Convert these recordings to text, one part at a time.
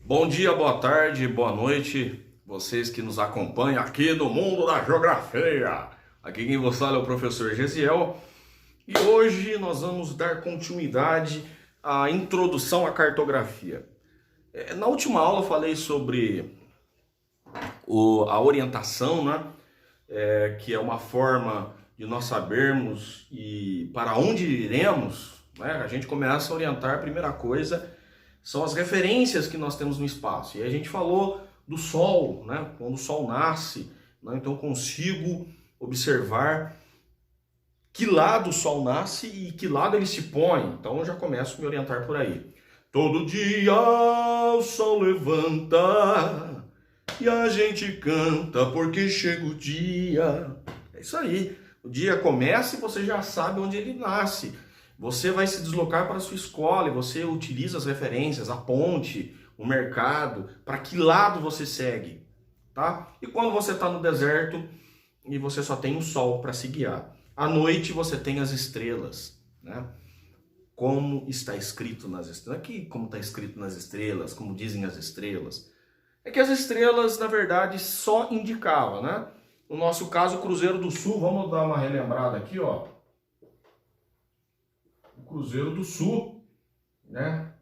Bom dia, boa tarde, boa noite, vocês que nos acompanham aqui no mundo da geografia. Aqui quem vos fala é o professor Gesiel e hoje nós vamos dar continuidade à introdução à cartografia. Na última aula eu falei sobre a orientação, né? Que é uma forma de nós sabermos e para onde iremos, né? A gente começa a orientar, a primeira coisa são as referências que nós temos no espaço. E a gente falou do Sol, né? Quando o Sol nasce, né? Então eu consigo observar que lado o Sol nasce e que lado ele se põe. Então eu já começo a me orientar por aí. Todo dia o Sol levanta e a gente canta porque chega o dia. É isso aí. O dia começa e você já sabe onde ele nasce. Você vai se deslocar para a sua escola e você utiliza as referências, a ponte, o mercado, para que lado você segue, tá? E quando você está no deserto e você só tem o sol para se guiar. À noite você tem as estrelas, né? Como está escrito nas estrelas. Aqui, como está escrito nas estrelas, como dizem as estrelas. É que as estrelas, na verdade, só indicavam, né? No nosso caso, o Cruzeiro do Sul, vamos dar uma relembrada aqui, ó. Cruzeiro do Sul, né?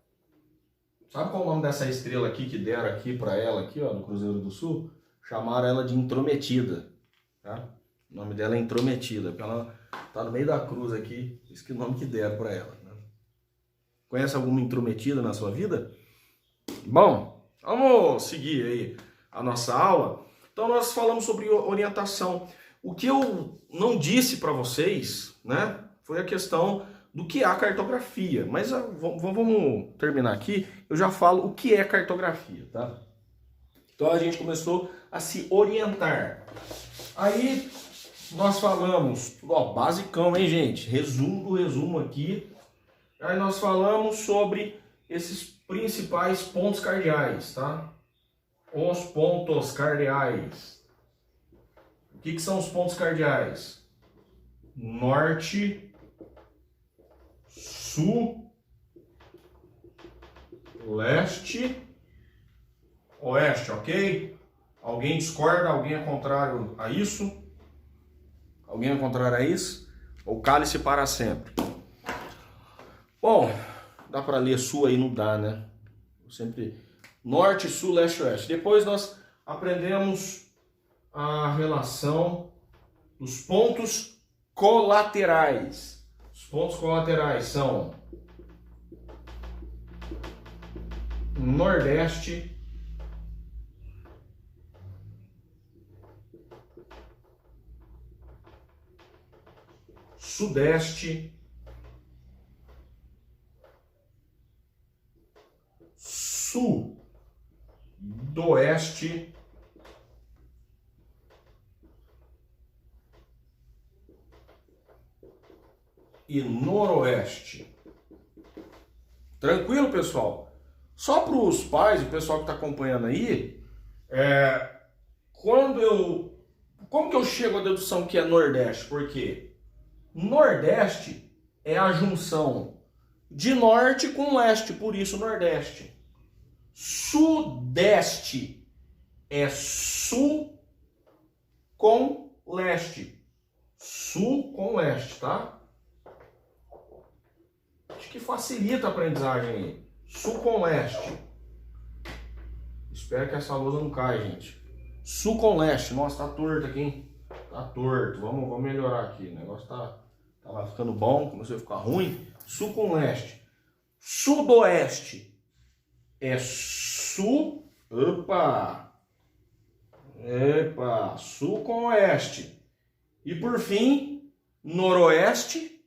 Sabe qual é o nome dessa estrela aqui que deram aqui para ela aqui, ó, no Cruzeiro do Sul? Chamaram ela de Intrometida, tá? O nome dela é Intrometida, porque ela tá no meio da cruz aqui, isso que é o nome que deram para ela, né? Conhece alguma intrometida na sua vida? Bom, vamos seguir aí a nossa aula. Então nós falamos sobre orientação. O que eu não disse para vocês, né, foi a questão do que é a cartografia. Mas vamos terminar aqui, eu já falo o que é cartografia, tá? Então a gente começou a se orientar. Aí nós falamos, ó, basicão, hein, gente? Resumo do resumo aqui. Aí nós falamos sobre esses principais pontos cardeais, tá? Os pontos cardeais. O que são os pontos cardeais? Norte, Sul, Leste, Oeste, ok? Alguém discorda? Alguém é contrário a isso? Alguém é contrário a isso? Ou cale-se para sempre? Bom, dá para ler Sul aí? Não dá, né? Sempre Norte, Sul, Leste, Oeste. Depois nós aprendemos a relação dos pontos colaterais. Os pontos colaterais são Nordeste, Sudeste, Sudoeste e Noroeste. Tranquilo, pessoal? Só para os pais e o pessoal que está acompanhando aí, como que eu chego à dedução que é Nordeste? Porque Nordeste é a junção de Norte com Leste, por isso Nordeste. Sudeste é Sul com Leste. Sul com Leste, tá? Acho que facilita a aprendizagem aí. Sul com Leste. Espero que essa lousa não caia, gente. Sul com Leste. Nossa, tá torto aqui, hein? Tá torto. Vamos melhorar aqui. O negócio tava ficando bom, começou a ficar ruim. Sul com Leste. Sudoeste é Sul. Opa! Epa! Sul com Oeste. E por fim, Noroeste,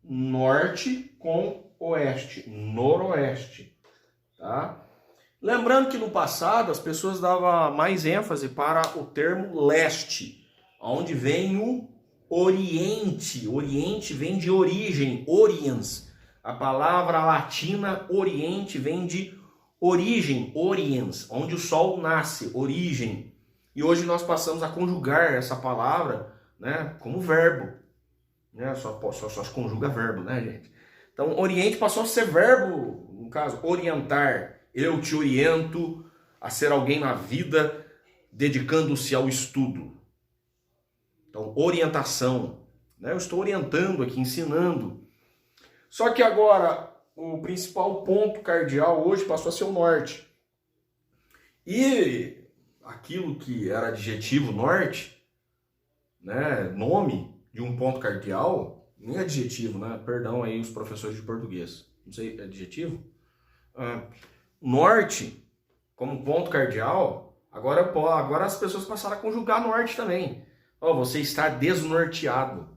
Norte com Oeste, Noroeste, tá? Lembrando que no passado as pessoas davam mais ênfase para o termo leste, onde vem o Oriente. Oriente vem de origem, oriens. A palavra latina Oriente vem de origem, oriens, onde o sol nasce, origem. E hoje nós passamos a conjugar essa palavra, né, como verbo. Né? Só se conjuga verbo, né, gente? Então, Oriente passou a ser verbo, no caso, orientar. eu te oriento a ser alguém na vida dedicando-se ao estudo. Então, orientação, né? Eu estou orientando aqui, ensinando. Só que agora, o principal ponto cardeal hoje passou a ser o norte. E aquilo que era adjetivo norte, né, nome de um ponto cardeal, nem adjetivo, né? Perdão aí os professores de português. Não sei, é adjetivo? Norte, como ponto cardeal, agora as pessoas passaram a conjugar norte também. Oh, você está desnorteado.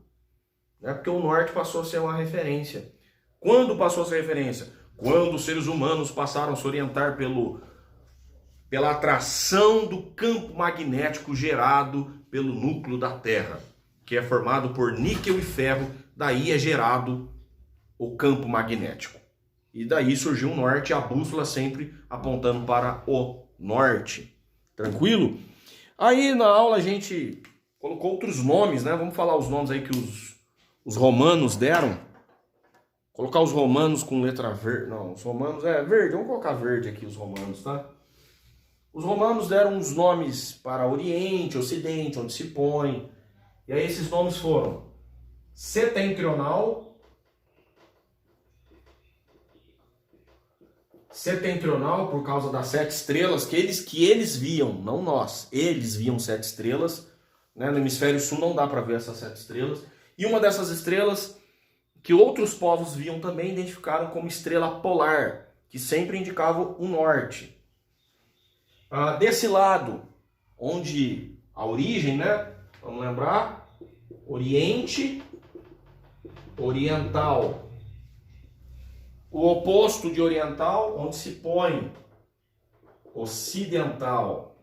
Né? Porque o norte passou a ser uma referência. Quando passou a ser referência? Quando os seres humanos passaram a se orientar pela atração do campo magnético gerado pelo núcleo da Terra, que é formado por níquel e ferro, daí é gerado o campo magnético. E daí surgiu o norte, a bússola sempre apontando para o norte. Tranquilo? Aí na aula a gente colocou outros nomes, né? Vamos falar os nomes aí que os romanos deram. Colocar os romanos com letra verde. Não, os romanos verde. Vamos colocar verde aqui os romanos, tá? Os romanos deram uns nomes para Oriente, Ocidente, onde se põe. E aí esses nomes foram setentrional, por causa das 7 estrelas que eles viam, não nós. Eles viam 7 estrelas. Né? No hemisfério sul não dá para ver essas 7 estrelas. E uma dessas estrelas que outros povos viam também identificaram como estrela polar, que sempre indicava o norte. Desse lado, onde a origem, né? Vamos lembrar, Oriente, Oriental. O oposto de oriental, onde se põe ocidental.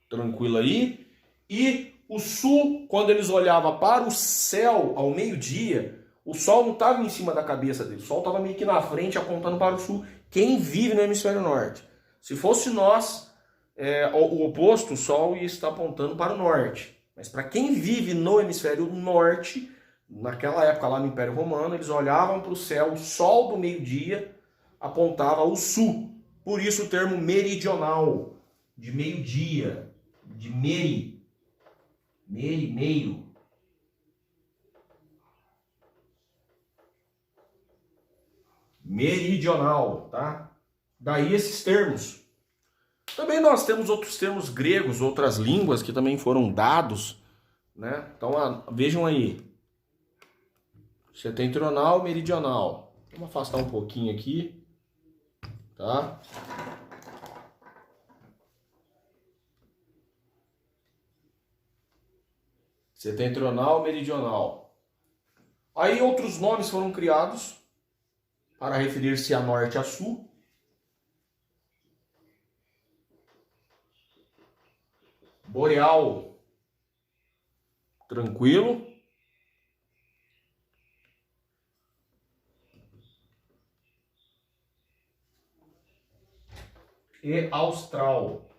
Tranquilo aí? E o sul, quando eles olhavam para o céu ao meio-dia, o sol não estava em cima da cabeça dele, o sol estava meio que na frente, apontando para o sul. Quem vive no hemisfério norte? Se fosse nós, o oposto, o sol ia estar apontando para o norte. Mas para quem vive no hemisfério norte, naquela época lá no Império Romano, eles olhavam para o céu, o sol do meio-dia apontava ao sul. Por isso o termo meridional, de meio-dia, de meio. Meridional, tá? Daí esses termos. Também nós temos outros termos gregos, outras línguas que também foram dados, né? Então vejam aí. Setentrional, meridional. Vamos afastar um pouquinho aqui, tá? Setentrional, meridional. Aí outros nomes foram criados para referir-se a norte e a sul. Boreal, tranquilo. E austral.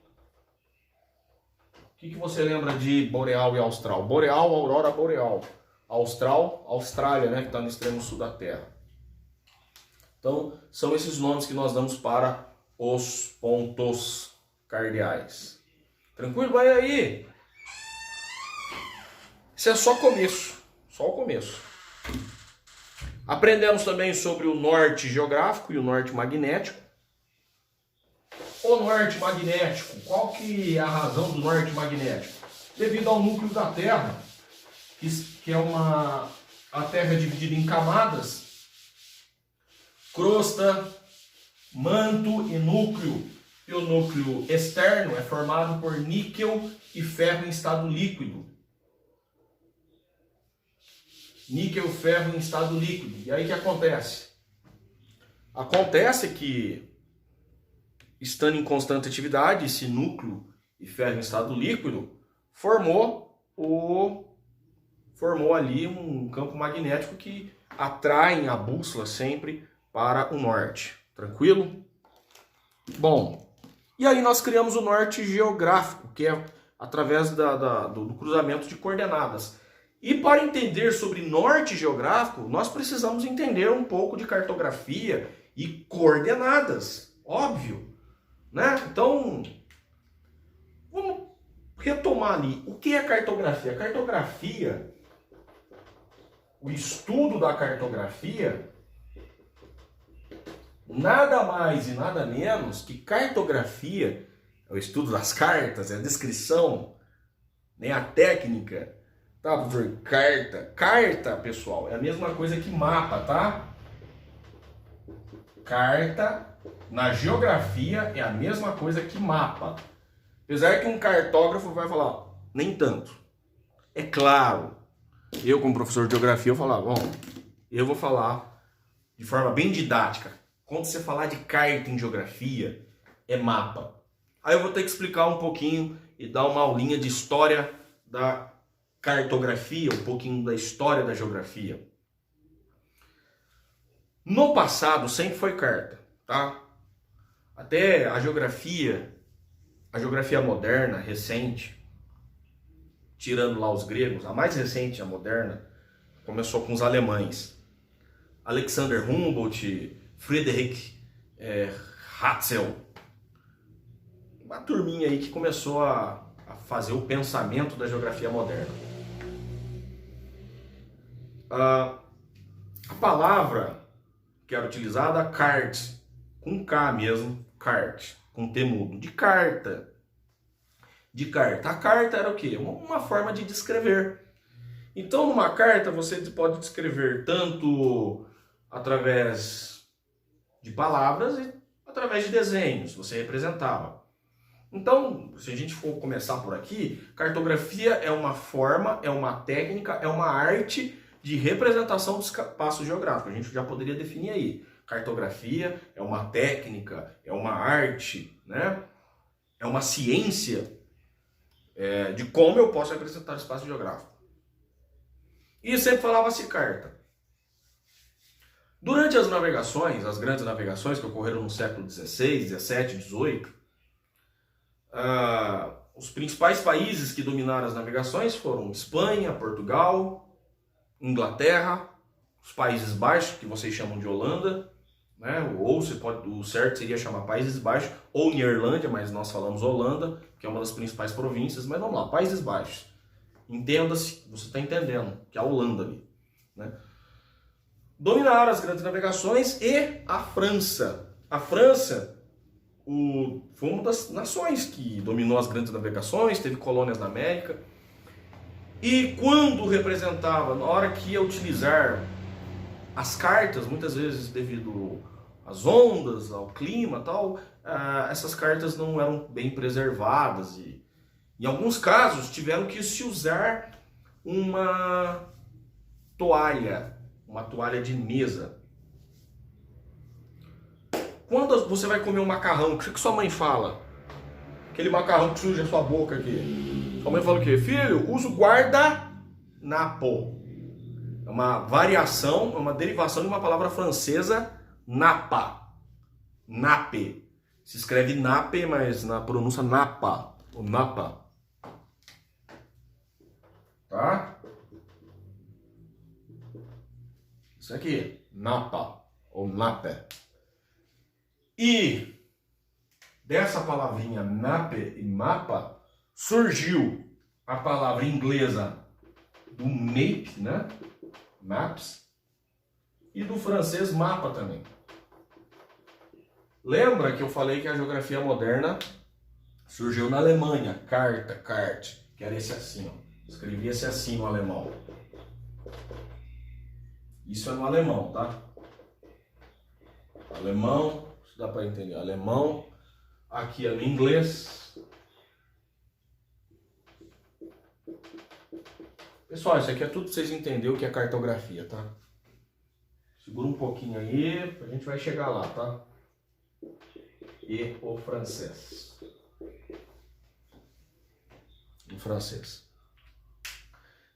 O que você lembra de boreal e austral? Boreal, aurora boreal. Austral, Austrália, né, que está no extremo sul da Terra. Então, são esses nomes que nós damos para os pontos cardeais. Tranquilo? Vai aí. Isso é só começo. Só o começo. Aprendemos também sobre o norte geográfico e o norte magnético. O norte magnético, qual que é a razão do norte magnético? Devido ao núcleo da Terra, que é a Terra é dividida em camadas, crosta, manto e núcleo. E o núcleo externo é formado por níquel e ferro em estado líquido. Níquel, ferro em estado líquido. E aí o que acontece? Acontece que, estando em constante atividade, esse núcleo e ferro em estado líquido formou ali um campo magnético que atrai a bússola sempre para o norte. Tranquilo? Bom, e aí nós criamos o norte geográfico, que é através do cruzamento de coordenadas. E para entender sobre norte geográfico, nós precisamos entender um pouco de cartografia e coordenadas, óbvio, né? Então, vamos retomar ali. O que é cartografia? A cartografia, o estudo da cartografia, nada mais e nada menos que cartografia, é o estudo das cartas, é a descrição, né, a técnica. Tá, professor? Carta, pessoal, é a mesma coisa que mapa, tá? Carta, na geografia, é a mesma coisa que mapa. Apesar que um cartógrafo vai falar, nem tanto. É claro, eu como professor de geografia, eu falar, bom, eu vou falar de forma bem didática. Quando você falar de carta em geografia, é mapa. Aí eu vou ter que explicar um pouquinho e dar uma aulinha de história da cartografia, um pouquinho da história da geografia. No passado sempre foi carta, tá? Até a geografia moderna, recente, tirando lá os gregos, a mais recente, a moderna, começou com os alemães. Alexander Humboldt, Friedrich Ratzel, uma turminha aí que começou a fazer o pensamento da geografia moderna. A palavra que era utilizada, cart, com K mesmo, cart, com T mudo, de carta. De carta. A carta era o quê? Uma forma de descrever. Então, numa carta, você pode descrever tanto através de palavras e através de desenhos, você representava. Então, se a gente for começar por aqui, cartografia é uma forma, é uma técnica, é uma arte de representação do espaço geográfico. A gente já poderia definir aí. Cartografia é uma técnica, é uma arte, né? É uma ciência de como eu posso representar o espaço geográfico. E sempre falava-se carta. Durante as navegações, as grandes navegações que ocorreram no século XVI, XVII, XVIII, os principais países que dominaram as navegações foram Espanha, Portugal, Inglaterra, os Países Baixos, que vocês chamam de Holanda, né? Ou o certo seria chamar Países Baixos, ou Neerlândia, mas nós falamos Holanda, que é uma das principais províncias, mas vamos lá, Países Baixos. Entenda-se, você está entendendo, que é a Holanda ali, né? Dominaram as grandes navegações e a França. A França foi uma das nações que dominou as grandes navegações, teve colônias na América. E quando representava, na hora que ia utilizar as cartas, muitas vezes devido às ondas, ao clima e tal, essas cartas não eram bem preservadas e em alguns casos tiveram que se usar uma toalha de mesa. Quando você vai comer um macarrão, o que sua mãe fala? Aquele macarrão que suja a sua boca aqui. Sua mãe fala o quê? Filho, usa o guardanapo. É uma variação, é uma derivação de uma palavra francesa, napa. Nape. Se escreve nape, mas na pronúncia napa. Ou napa. Tá? Isso aqui, napa. Ou nape. E dessa palavrinha nape e mapa surgiu a palavra inglesa do map, né? Maps, e do francês mapa também. Lembra que eu falei que a geografia moderna surgiu na Alemanha, carta, cart, que era esse assim, ó. Escrevia-se assim no alemão. Isso é no alemão, tá? Alemão, isso dá para entender. Alemão, aqui é no inglês. Pessoal, isso aqui é tudo para vocês entenderem o que é cartografia, tá? Segura um pouquinho aí, a gente vai chegar lá, tá? E o francês. Em francês.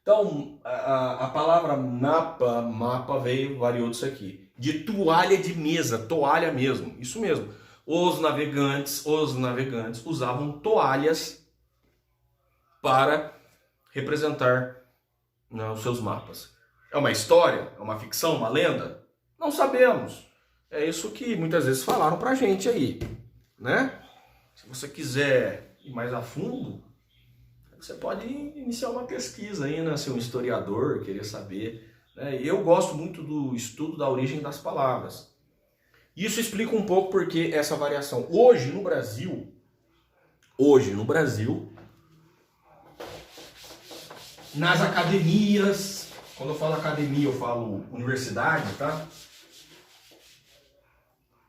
Então, a palavra mapa variou disso aqui. De toalha de mesa, toalha mesmo, isso mesmo. Os navegantes usavam toalhas para representar nos seus mapas? É uma história? É uma ficção? Uma lenda? Não sabemos. É isso que muitas vezes falaram pra gente aí, né? Se você quiser ir mais a fundo, você pode iniciar uma pesquisa aí, né? Ser um historiador, querer saber, né? Eu gosto muito do estudo da origem das palavras. Isso explica um pouco porque essa variação. Hoje no Brasil, nas academias, quando eu falo academia, eu falo universidade, tá?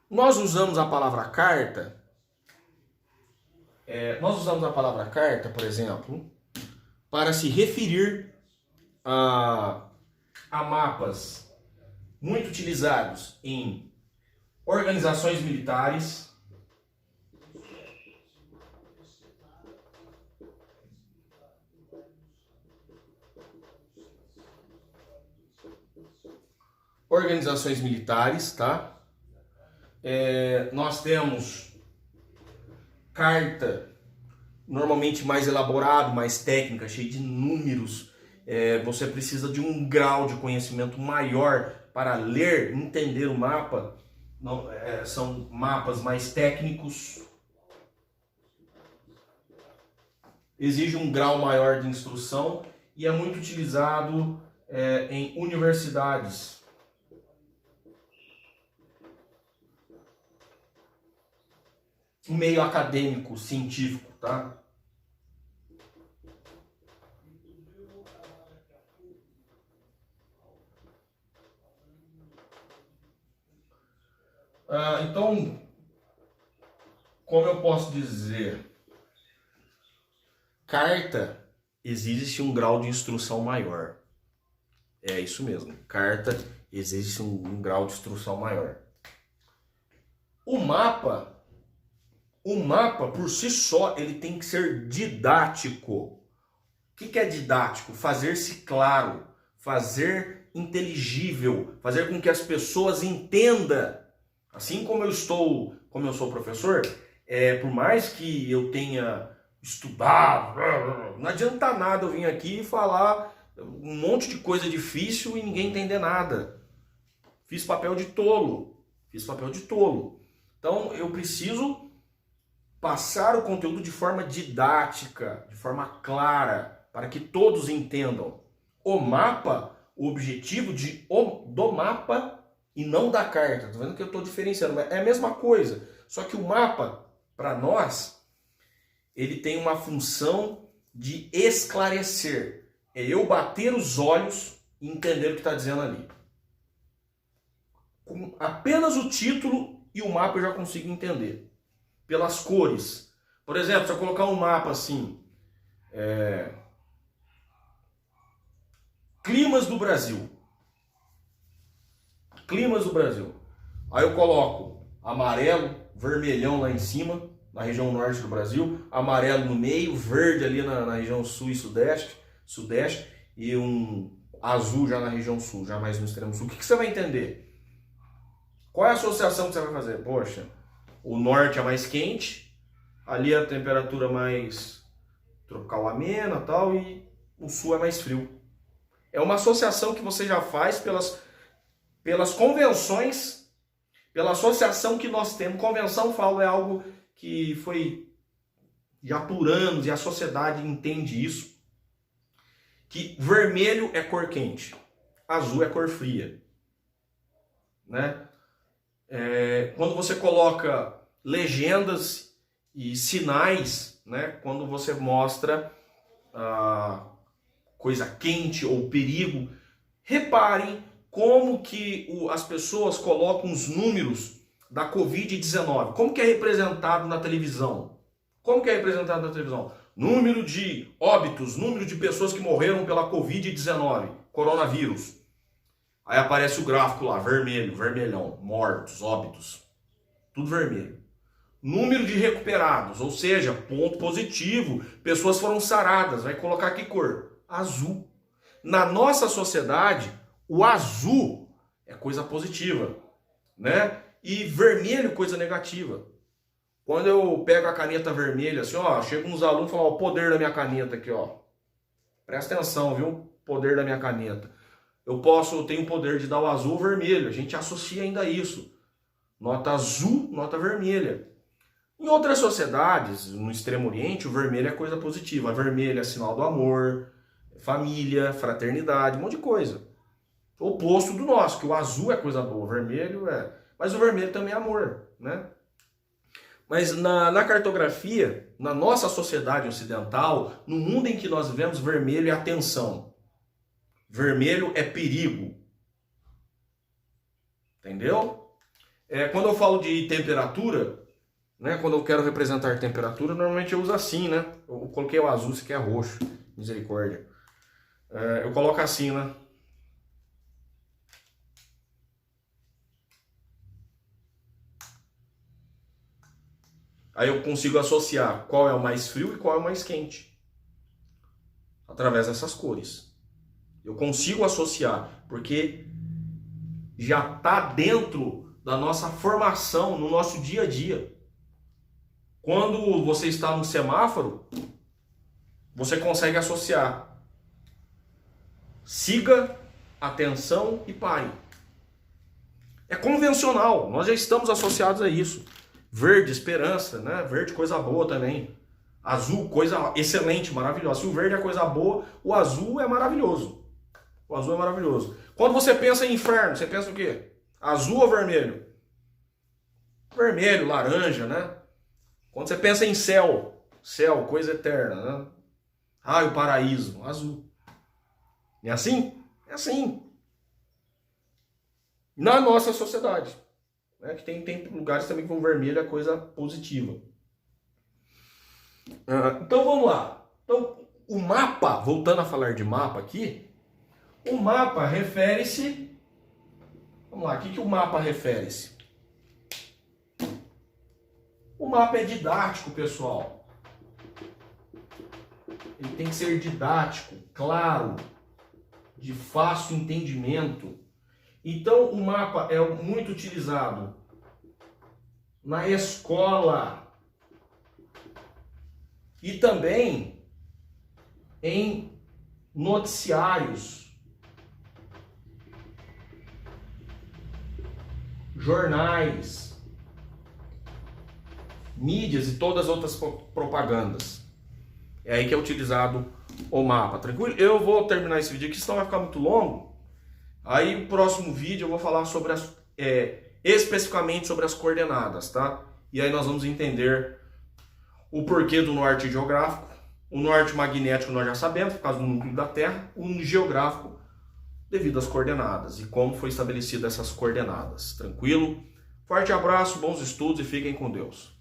Nós usamos a palavra carta, por exemplo, para se referir a mapas muito utilizados em organizações militares, tá? Nós temos carta, normalmente mais elaborado, mais técnica, cheio de números. Você precisa de um grau de conhecimento maior para ler, entender o mapa. Não, são mapas mais técnicos. Exige um grau maior de instrução e é muito utilizado em universidades. Um meio acadêmico, científico, tá? Então, como eu posso dizer, carta existe um grau de instrução maior. É isso mesmo, carta existe um grau de instrução maior. O mapa por si só, ele tem que ser didático. O que é didático? Fazer-se claro, fazer inteligível, fazer com que as pessoas entendam. Assim como eu sou professor, por mais que eu tenha estudado, não adianta nada eu vir aqui e falar um monte de coisa difícil e ninguém entender nada. Fiz papel de tolo. Então eu preciso passar o conteúdo de forma didática, de forma clara, para que todos entendam. O objetivo do mapa e não da carta. Tá vendo que eu estou diferenciando? Mas é a mesma coisa. Só que o mapa, para nós, ele tem uma função de esclarecer. É eu bater os olhos e entender o que está dizendo ali. Com apenas o título e o mapa eu já consigo entender. Pelas cores. Por exemplo, se eu colocar um mapa assim, climas do Brasil. Aí eu coloco amarelo, vermelhão lá em cima, na região norte do Brasil, amarelo no meio, verde ali na região sul e sudeste, e um azul já na região sul, já mais no extremo sul. O que você vai entender? Qual é a associação que você vai fazer? Poxa, o norte é mais quente, ali a temperatura mais tropical amena e tal, e o sul é mais frio. É uma associação que você já faz pelas convenções, pela associação que nós temos. Convenção, falo, é algo que foi já por anos e a sociedade entende isso, que vermelho é cor quente, azul é cor fria, né? Quando você coloca legendas e sinais, né? Quando você mostra coisa quente ou perigo, reparem como que as pessoas colocam os números da Covid-19. Como que é representado na televisão? Número de óbitos, número de pessoas que morreram pela Covid-19, coronavírus. Aí aparece o gráfico lá, vermelho, vermelhão, mortos, óbitos, tudo vermelho. Número de recuperados, ou seja, ponto positivo, pessoas foram saradas, vai colocar que cor? Azul. Na nossa sociedade, o azul é coisa positiva, né? E vermelho, coisa negativa. Quando eu pego a caneta vermelha, assim, ó, chega uns alunos e falam, ó, o poder da minha caneta aqui, ó. Presta atenção, viu? poder da minha caneta? Eu tenho o poder de dar o azul ou o vermelho. A gente associa ainda isso. Nota azul, nota vermelha. Em outras sociedades, no Extremo Oriente, o vermelho é coisa positiva. A vermelha é sinal do amor, família, fraternidade, um monte de coisa. O oposto do nosso, que o azul é coisa boa, o vermelho é... Mas o vermelho também é amor, né? Mas na cartografia, na nossa sociedade ocidental, no mundo em que nós vivemos, vermelho é atenção. Vermelho é perigo. Entendeu? Quando eu falo de temperatura, né, quando eu quero representar temperatura, normalmente eu uso assim, né? Eu coloquei o azul, isso aqui é roxo. Misericórdia. Eu coloco assim, né? Aí eu consigo associar qual é o mais frio e qual é o mais quente. Através dessas cores. Eu consigo associar, porque já está dentro da nossa formação, no nosso dia a dia. Quando você está no semáforo, você consegue associar. Siga, atenção e pare. É convencional, nós já estamos associados a isso. Verde, esperança, né? Verde, coisa boa também. Azul, coisa excelente, maravilhosa. Se o verde é coisa boa, o azul é maravilhoso. O azul é maravilhoso. Quando você pensa em inferno, você pensa o quê? Azul ou vermelho? Vermelho, laranja, né? Quando você pensa em céu, céu, coisa eterna, né? Ah, o paraíso, azul. É assim? É assim. Na nossa sociedade. Né, que tem lugares também que o vermelho é coisa positiva. Então vamos lá. Então, o mapa, voltando a falar de mapa aqui, o mapa refere-se... Vamos lá, o que o mapa refere-se? O mapa é didático, pessoal. Ele tem que ser didático, claro, de fácil entendimento. Então, o mapa é muito utilizado na escola e também em noticiários, jornais, mídias e todas as outras propagandas. É aí que é utilizado o mapa, tranquilo? Eu vou terminar esse vídeo aqui, senão vai ficar muito longo. Aí no próximo vídeo eu vou falar sobre especificamente sobre as coordenadas, tá? E aí nós vamos entender o porquê do norte geográfico. O norte magnético nós já sabemos, por causa do núcleo da Terra. O geográfico devido às coordenadas e como foi estabelecida essas coordenadas. Tranquilo? Forte abraço, bons estudos e fiquem com Deus.